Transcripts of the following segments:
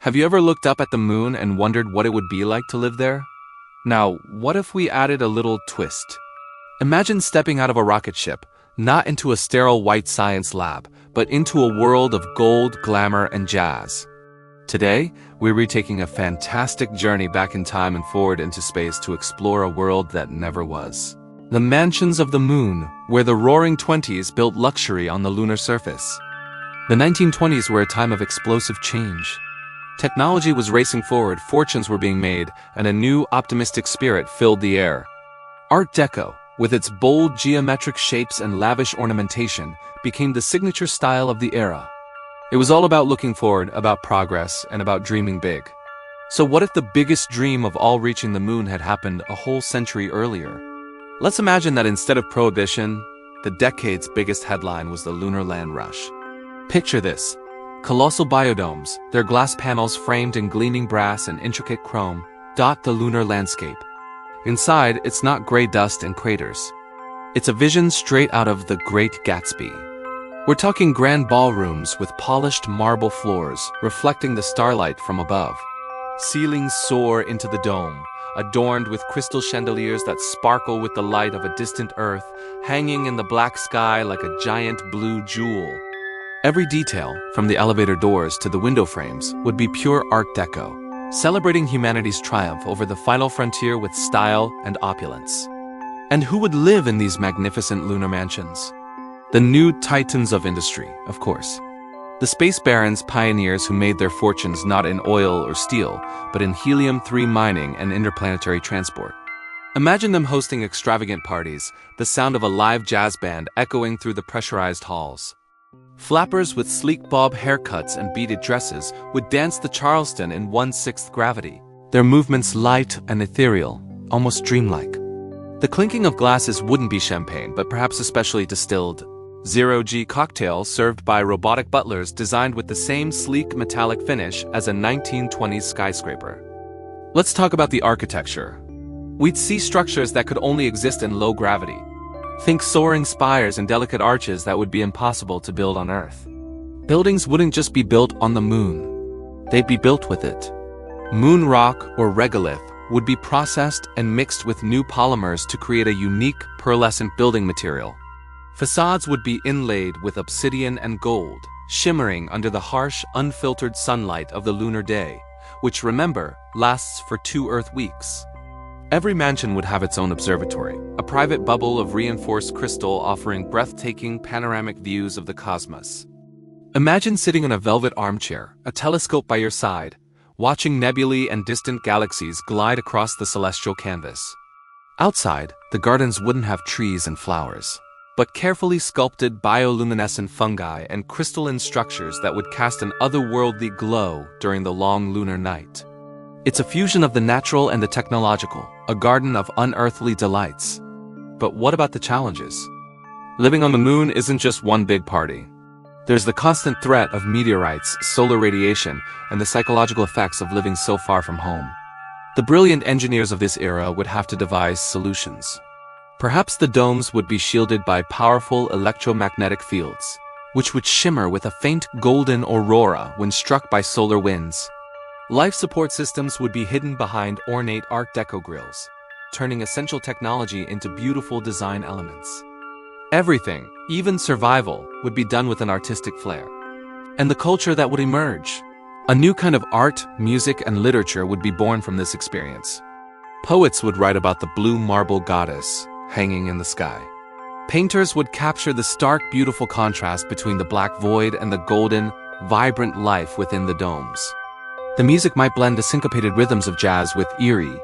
Have you ever looked up at the moon and wondered what it would be like to live there? Now, what if we added a little twist? Imagine stepping out of a rocket ship, not into a sterile white science lab, but into a world of gold, glamour, and jazz. Today, we're retaking a fantastic journey back in time and forward into space to explore a world that never was. The mansions of the moon, where the roaring 20s built luxury on the lunar surface. The 1920s were a time of explosive change. Technology was racing forward, fortunes were being made, and a new, optimistic spirit filled the air. Art Deco, with its bold geometric shapes and lavish ornamentation, became the signature style of the era. It was all about looking forward, about progress, and about dreaming big. So what if the biggest dream of all reaching the moon had happened a whole century earlier? Let's imagine that instead of prohibition, the decade's biggest headline was the lunar land rush. Picture this. Colossal biodomes, their glass panels framed in gleaming brass and intricate chrome, dot the lunar landscape. Inside, it's not gray dust and craters. It's a vision straight out of The Great Gatsby. We're talking grand ballrooms with polished marble floors, reflecting the starlight from above. Ceilings soar into the dome, adorned with crystal chandeliers that sparkle with the light of a distant Earth, hanging in the black sky like a giant blue jewel. Every detail, from the elevator doors to the window frames, would be pure Art Deco, celebrating humanity's triumph over the final frontier with style and opulence. And who would live in these magnificent lunar mansions? The new titans of industry, of course. The space barons, pioneers who made their fortunes not in oil or steel, but in helium-3 mining and interplanetary transport. Imagine them hosting extravagant parties, the sound of a live jazz band echoing through the pressurized halls. Flappers with sleek bob haircuts and beaded dresses would dance the Charleston in 1/6 gravity, their movements light and ethereal, almost dreamlike. The clinking of glasses wouldn't be champagne, but perhaps a specially distilled zero-G cocktail served by robotic butlers designed with the same sleek metallic finish as a 1920s skyscraper. Let's talk about the architecture. We'd see structures that could only exist in low gravity. Think soaring spires and delicate arches that would be impossible to build on Earth. Buildings wouldn't just be built on the moon. They'd be built with it. Moon rock or regolith would be processed and mixed with new polymers to create a unique pearlescent building material. Facades would be inlaid with obsidian and gold, shimmering under the harsh, unfiltered sunlight of the lunar day, which, remember, lasts for 2 Earth weeks. Every mansion would have its own observatory, a private bubble of reinforced crystal offering breathtaking panoramic views of the cosmos. Imagine sitting in a velvet armchair, a telescope by your side, watching nebulae and distant galaxies glide across the celestial canvas. Outside, the gardens wouldn't have trees and flowers, but carefully sculpted bioluminescent fungi and crystalline structures that would cast an otherworldly glow during the long lunar night. It's a fusion of the natural and the technological, a garden of unearthly delights. But what about the challenges? Living on the moon isn't just one big party. There's the constant threat of meteorites, solar radiation, and the psychological effects of living so far from home. The brilliant engineers of this era would have to devise solutions. Perhaps the domes would be shielded by powerful electromagnetic fields, which would shimmer with a faint golden aurora when struck by solar winds. Life support systems would be hidden behind ornate Art Deco grills, turning essential technology into beautiful design elements. Everything, even survival, would be done with an artistic flair. And the culture that would emerge. A new kind of art, music, and literature would be born from this experience. Poets would write about the blue marble goddess hanging in the sky. Painters would capture the stark, beautiful contrast between the black void and the golden, vibrant life within the domes. The music might blend the syncopated rhythms of jazz with eerie,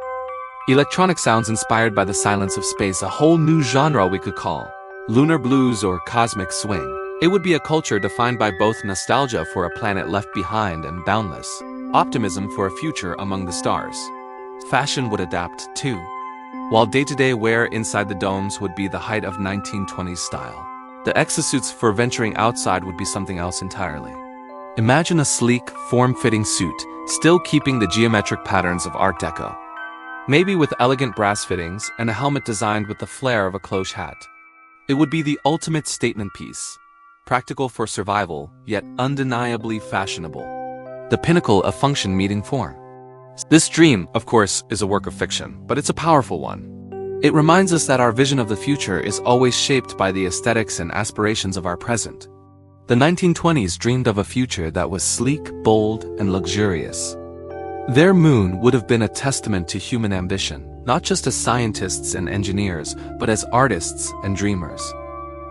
electronic sounds inspired by the silence of space, a whole new genre we could call lunar blues or cosmic swing. It would be a culture defined by both nostalgia for a planet left behind and boundless optimism for a future among the stars. Fashion would adapt, too. While day-to-day wear inside the domes would be the height of 1920s style, the exosuits for venturing outside would be something else entirely. Imagine a sleek, form-fitting suit, still keeping the geometric patterns of Art Deco. Maybe with elegant brass fittings and a helmet designed with the flair of a cloche hat. It would be the ultimate statement piece, practical for survival, yet undeniably fashionable. the pinnacle of function meeting form. This dream, of course, is a work of fiction, but it's a powerful one. It reminds us that our vision of the future is always shaped by the aesthetics and aspirations of our present. The 1920s dreamed of a future that was sleek, bold, and luxurious. Their moon would have been a testament to human ambition, not just as scientists and engineers, but as artists and dreamers.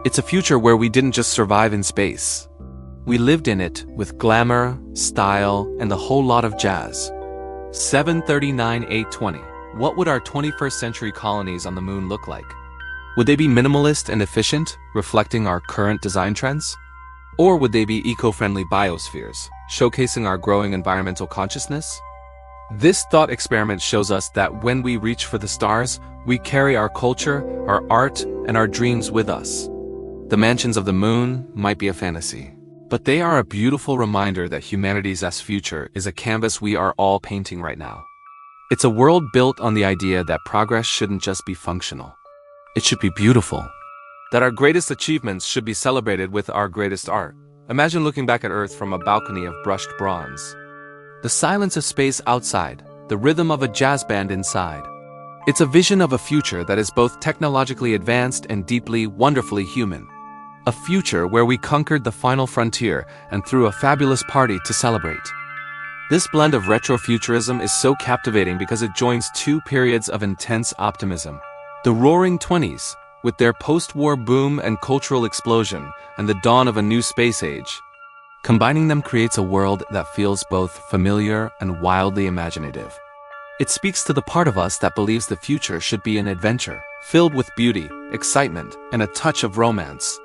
It's a future where we didn't just survive in space. We lived in it with glamour, style, and a whole lot of jazz. 739-820. What would our 21st century colonies on the moon look like? Would they be minimalist and efficient, reflecting our current design trends? Or would they be eco-friendly biospheres, showcasing our growing environmental consciousness? This thought experiment shows us that when we reach for the stars, we carry our culture, our art, and our dreams with us. The mansions of the moon might be a fantasy, but they are a beautiful reminder that humanity's future is a canvas we are all painting right now. It's a world built on the idea that progress shouldn't just be functional. It should be beautiful. That our greatest achievements should be celebrated with our greatest art. Imagine looking back at Earth from a balcony of brushed bronze. The silence of space outside, the rhythm of a jazz band inside. It's a vision of a future that is both technologically advanced and deeply, wonderfully human. A future where we conquered the final frontier and threw a fabulous party to celebrate. This blend of retrofuturism is so captivating because it joins two periods of intense optimism. The Roaring '20s, with their post-war boom and cultural explosion, and the dawn of a new space age. Combining them creates a world that feels both familiar and wildly imaginative. It speaks to the part of us that believes the future should be an adventure, filled with beauty, excitement, and a touch of romance.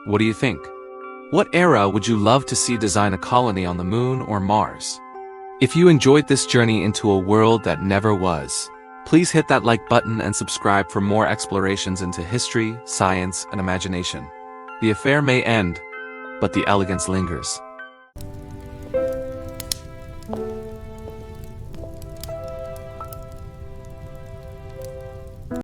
What do you think? What era would you love to see design a colony on the moon or Mars? If you enjoyed this journey into a world that never was, please hit that like button and subscribe for more explorations into history, science, and imagination. The affair may end, but the elegance lingers.